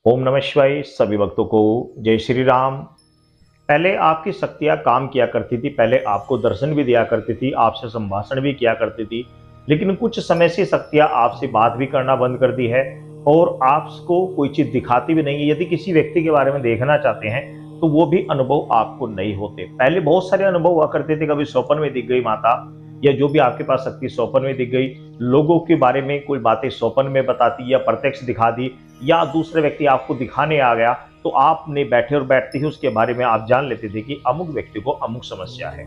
ओम नमः शिवाय। सभी भक्तों को जय श्री राम। पहले आपकी शक्तियां काम किया करती थी, पहले आपको दर्शन भी दिया करती थी, आपसे संभाषण भी किया करती थी। लेकिन कुछ समय से शक्तियां आपसे बात भी करना बंद कर दी है और आपको कोई चीज दिखाती भी नहीं है। यदि किसी व्यक्ति के बारे में देखना चाहते हैं तो वो भी अनुभव आपको नहीं होते। पहले बहुत सारे अनुभव हुआ करते थे, कभी स्वप्न में दिख गई माता या जो भी आपके पास शक्ति स्वप्न में दिख गई, लोगों के बारे में कोई बातें स्वप्न में बताती या प्रत्यक्ष दिखा दी, या दूसरे व्यक्ति आपको दिखाने आ गया तो आपने बैठे और बैठते ही उसके बारे में आप जान लेते थे कि अमुक व्यक्ति को अमुक समस्या है।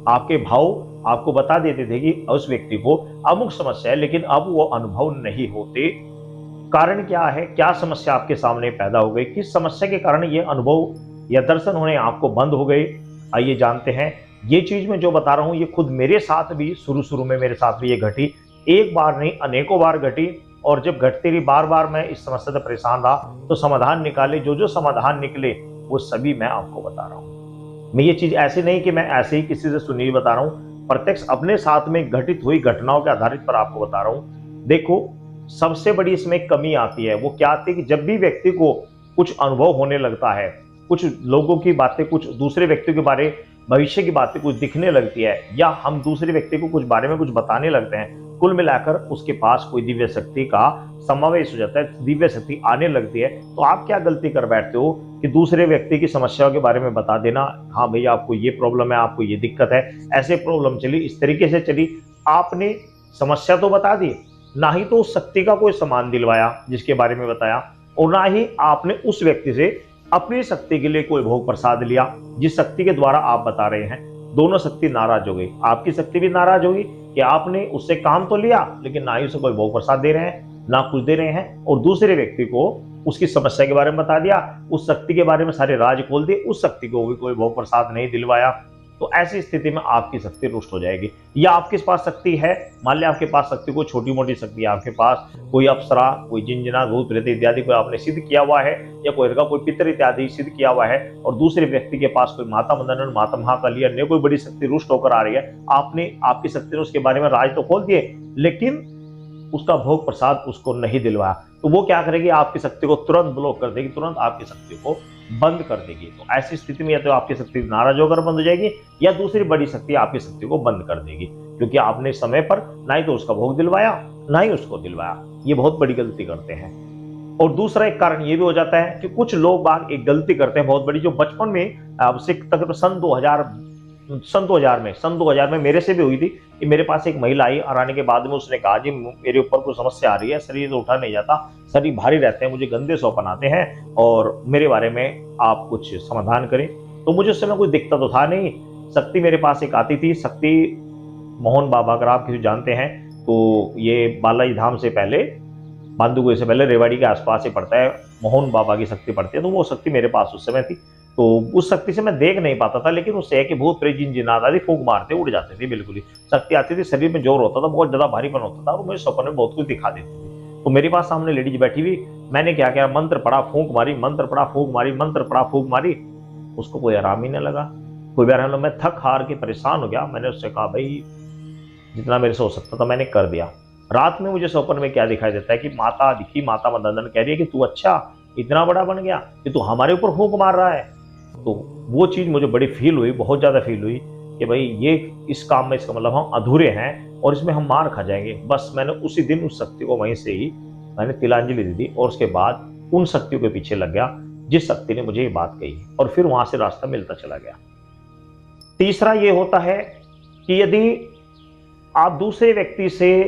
आपके भाव आपको बता देते थे कि उस व्यक्ति को अमुक समस्या है, लेकिन अब वो अनुभव नहीं होते। कारण क्या है? क्या समस्या आपके सामने पैदा हो गई? किस समस्या के कारण ये अनुभव या दर्शन होने आपको बंद हो गए? आइए जानते हैं। ये चीज मैं जो बता रहा हूं ये खुद मेरे साथ भी शुरू शुरू में मेरे साथ भी ये घटी। एक बार नहीं, अनेकों बार घटी। और जब घटती रही, बार बार मैं इस समस्या से परेशान रहा तो समाधान निकाले। जो जो समाधान निकले वो सभी मैं आपको बता रहा हूँ। मैं ये चीज ऐसी नहीं कि मैं ऐसे ही किसी से सुनी बता रहा हूँ, प्रत्यक्ष अपने साथ में घटित हुई घटनाओं के आधारित पर आपको बता रहा हूँ। देखो, सबसे बड़ी इसमें कमी आती है। वो क्या आती है कि जब भी व्यक्ति को कुछ अनुभव होने लगता है, कुछ लोगों की बातें, कुछ दूसरे व्यक्तियों के बारे भविष्य की बातें कुछ दिखने लगती है, या हम दूसरे व्यक्ति को कुछ बारे में कुछ बताने लगते हैं, कुल मिलाकर उसके पास कोई दिव्य शक्ति का समावेश हो जाता है, दिव्य शक्ति आने लगती है, तो आप क्या गलती कर बैठते हो कि दूसरे व्यक्ति की समस्याओं के बारे में बता देना। हाँ भैया, आपको ये प्रॉब्लम है, आपको ये दिक्कत है, ऐसे प्रॉब्लम चली, इस तरीके से चली। आपने समस्या तो बता दी, ना ही तो उस शक्ति का कोई सामान दिलवाया जिसके बारे में बताया, और ना ही आपने उस व्यक्ति से अपनी शक्ति के लिए कोई भोग प्रसाद लिया जिस शक्ति के द्वारा आप बता रहे हैं। दोनों शक्ति नाराज हो गई। आपकी शक्ति भी नाराज होगी कि आपने उससे काम तो लिया लेकिन ना ही उसे कोई भोग प्रसाद दे रहे हैं, ना कुछ दे रहे हैं, और दूसरे व्यक्ति को उसकी समस्या के बारे में बता दिया, उस शक्ति के बारे में सारे राज खोल दिए, उस शक्ति को भी कोई भोग प्रसाद नहीं दिलवाया। तो ऐसी स्थिति में आपकी शक्ति रुष्ट हो जाएगी। या आपके पास शक्ति है, मान लिया आपके पास शक्ति, कोई छोटी मोटी शक्ति है आपके पास, कोई अप्सरा, कोई जिंजना, भूत प्रेत इत्यादि कोई आपने सिद्ध किया हुआ है, या कोई कोई पितर इत्यादि सिद्ध किया हुआ है, और दूसरे व्यक्ति के पास कोई माता मंदन, माता महाकाली, अन्य कोई बड़ी शक्ति रुष्ट होकर आ रही है, आपने आपकी शक्ति ने उसके बारे में राज तो खोल दिए लेकिन उसका भोग प्रसाद उसको नहीं दिलवाया, तो वो क्या करेगी? आपकी शक्ति को तुरंत ब्लॉक कर देगी, तुरंत आपकी शक्ति को बंद कर देगी। तो ऐसी स्थिति में या तो आपकी शक्ति नाराज होकर बंद हो जाएगी, या दूसरी बड़ी शक्ति आपकी शक्ति को बंद कर देगी, क्योंकि आपने समय पर ना ही तो उसका भोग दिलवाया, ना ही उसको दिलवाया। ये बहुत बड़ी गलती करते हैं। और दूसरा एक कारण ये भी हो जाता है कि कुछ लोग बाग एक गलती करते हैं बहुत बड़ी, जो बचपन में तकरीबन सन 2000 में मेरे से भी हुई थी कि मेरे पास एक महिला आई, और आने के बाद में उसने कहा जी मेरे ऊपर कोई समस्या आ रही है, शरीर तो उठा नहीं जाता, शरीर भारी रहते हैं, मुझे गंदे स्वप्न आते हैं, और मेरे बारे में आप कुछ समाधान करें। तो मुझे उस समय कोई दिक्कत तो था नहीं। शक्ति मेरे पास एक आती थी, शक्ति मोहन बाबा, अगर आप किसी जानते हैं तो ये बालाजी धाम से पहले, बांदुगुई से पहले रेवाड़ी के आसपास ही पड़ता है, मोहन बाबा की शक्ति पड़ती है। तो वो शक्ति मेरे पास उस समय थी। तो उस शक्ति से मैं देख नहीं पाता था, लेकिन उससे है कि भूत प्रेत जिन जिन्नात आदि फूंक मारते उड़ जाते थे, बिल्कुल ही शक्ति आती थी, शरीर में जोर होता था, बहुत ज्यादा भारीपन होता था, और मुझे स्वप्न में बहुत कुछ दिखा देती थी। तो मेरे पास सामने लेडीज बैठी हुई, मैंने क्या किया, मंत्र पढ़ा, फूंक मारी, मंत्र पढ़ा, फूंक मारी, मंत्र पढ़ा, फूंक मारी, उसको कोई आराम ही नहीं लगा। कोई बार मैं थक हार के परेशान हो गया। मैंने उससे कहा भाई जितना मेरे से हो सकता था मैंने कर दिया। रात में मुझे स्वप्न में क्या दिखाई देता है कि माता दिखी, माता मदन कह रही है कि तू अच्छा इतना बड़ा बन गया कि तू हमारे ऊपर फूंक मार रहा है। तो वो चीज मुझे बड़ी फील हुई, बहुत ज्यादा फील हुई कि भाई ये इस काम में, इसका मतलब हम अधूरे हैं और इसमें हम मार खा जाएंगे। बस मैंने उसी दिन उस शक्ति को वहीं से ही मैंने तिलांजलि दे दी, और उसके बाद उन शक्तियों के पीछे लग गया जिस शक्ति ने मुझे ये बात कही, और फिर वहां से रास्ता मिलता चला गया। तीसरा ये होता है कि यदि आप दूसरे व्यक्ति से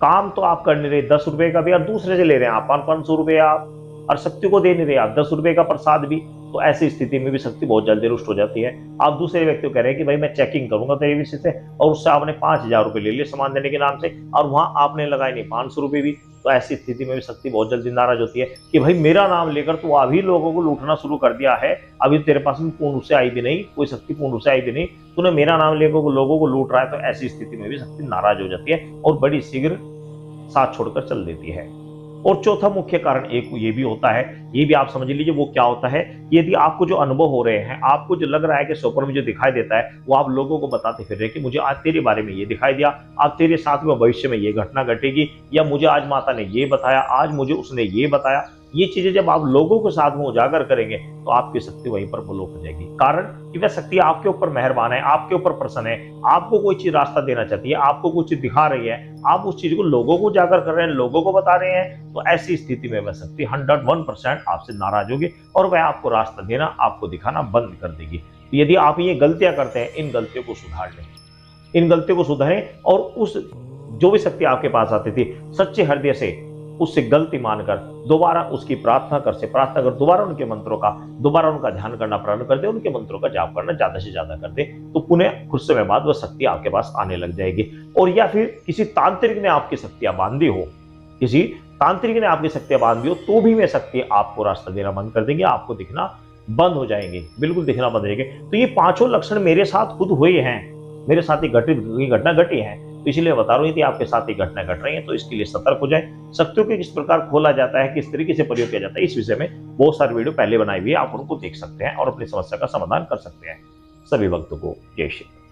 काम तो आप कर नहीं रहे, 10 रुपए का भी आप दूसरे से ले रहे हैं, आप 500 रुपए आप, और शक्ति को दे नहीं रहे आप 10 रुपए का प्रसाद भी, तो ऐसी स्थिति में भी शक्ति बहुत जल्दी रुष्ट हो जाती है। आप दूसरे व्यक्ति को कह रहे हैं कि भाई मैं चेकिंग करूंगा तेरे विषय से, और उससे आपने 5000 रुपए ले लिए सामान देने के नाम से, और वहां आपने लगाए नहीं 500 रुपए भी, तो ऐसी स्थिति में भी शक्ति बहुत जल्दी नाराज होती है कि भाई मेरा नाम लेकर तो अभी लोगों को लूटना शुरू कर दिया है, अभी तेरे पास में पूर्ण रूप से आई भी नहीं, कोई शक्ति पूर्ण रूप से आई भी नहीं, तूने मेरा नाम लेकर लोगों को लूट रहा है। तो ऐसी स्थिति में भी शक्ति नाराज हो जाती है और बड़ी शीघ्र साथ छोड़कर चल देती है। और चौथा मुख्य कारण एक ये भी होता है, ये भी आप समझ लीजिए वो क्या होता है। यदि आपको जो अनुभव हो रहे हैं, आपको जो लग रहा है कि स्वप्न में जो दिखाई देता है, वो आप लोगों को बताते फिर रहे कि मुझे आज तेरे बारे में ये दिखाई दिया, आज तेरे साथ में भविष्य में ये घटना घटेगी, या मुझे आज माता ने ये बताया, आज मुझे उसने ये बताया। ये चीजें जब आप लोगों के साथ में उजागर करेंगे तो आपकी शक्ति वहीं पर ब्लॉक हो जाएगी। कारण कि वह शक्ति आपके ऊपर मेहरबान है, आपके ऊपर प्रसन्न है, आपको कोई चीज रास्ता देना चाहती है, आपको कुछ चीज दिखा रही है, आप उस चीज को लोगों को उजागर कर रहे हैं, लोगों को बता रहे हैं, तो ऐसी स्थिति में वह शक्ति 101% आपसे नाराज होगी और वह आपको रास्ता देना, आपको दिखाना बंद कर देगी। तो यदि आप ये गलतियां करते हैं, इन गलतियों को सुधार लें, इन गलतियों को सुधारें और उस जो भी शक्ति आपके पास आती थी सच्चे हृदय से उससे गलती मानकर दोबारा उसकी प्रार्थना कर दोबारा उनके मंत्रों का दोबारा उनका ध्यान करना प्रारंभ कर दे, उनके मंत्रों का जाप करना ज्यादा से ज्यादा कर दे, तो पुनः कुछ समय बाद वह शक्ति आपके पास आने लग जाएगी। और या फिर किसी तांत्रिक ने आपकी शक्तियां बांधी हो, किसी तांत्रिक ने आपकी शक्तियां बांधी हो, तो भी वह शक्ति आपको रास्ता देना बंद कर देंगे, आपको दिखना बंद हो जाएंगे, बिल्कुल दिखना बंद हो जाएंगे। तो ये पांचों लक्षण मेरे साथ खुद हुए हैं, मेरे साथ ये घटना घटी है, तो इसलिए बता रहा हूं, यदि आपके साथ ये घटना घट रही है तो इसके लिए सतर्क हो जाए। शक्तियों को किस प्रकार खोला जाता है, किस तरीके से प्रयोग किया जाता है, इस विषय में बहुत सारी वीडियो पहले बनाई हुई है, आप उनको देख सकते हैं और अपनी समस्या का समाधान कर सकते हैं। सभी भक्तों को जय श्री।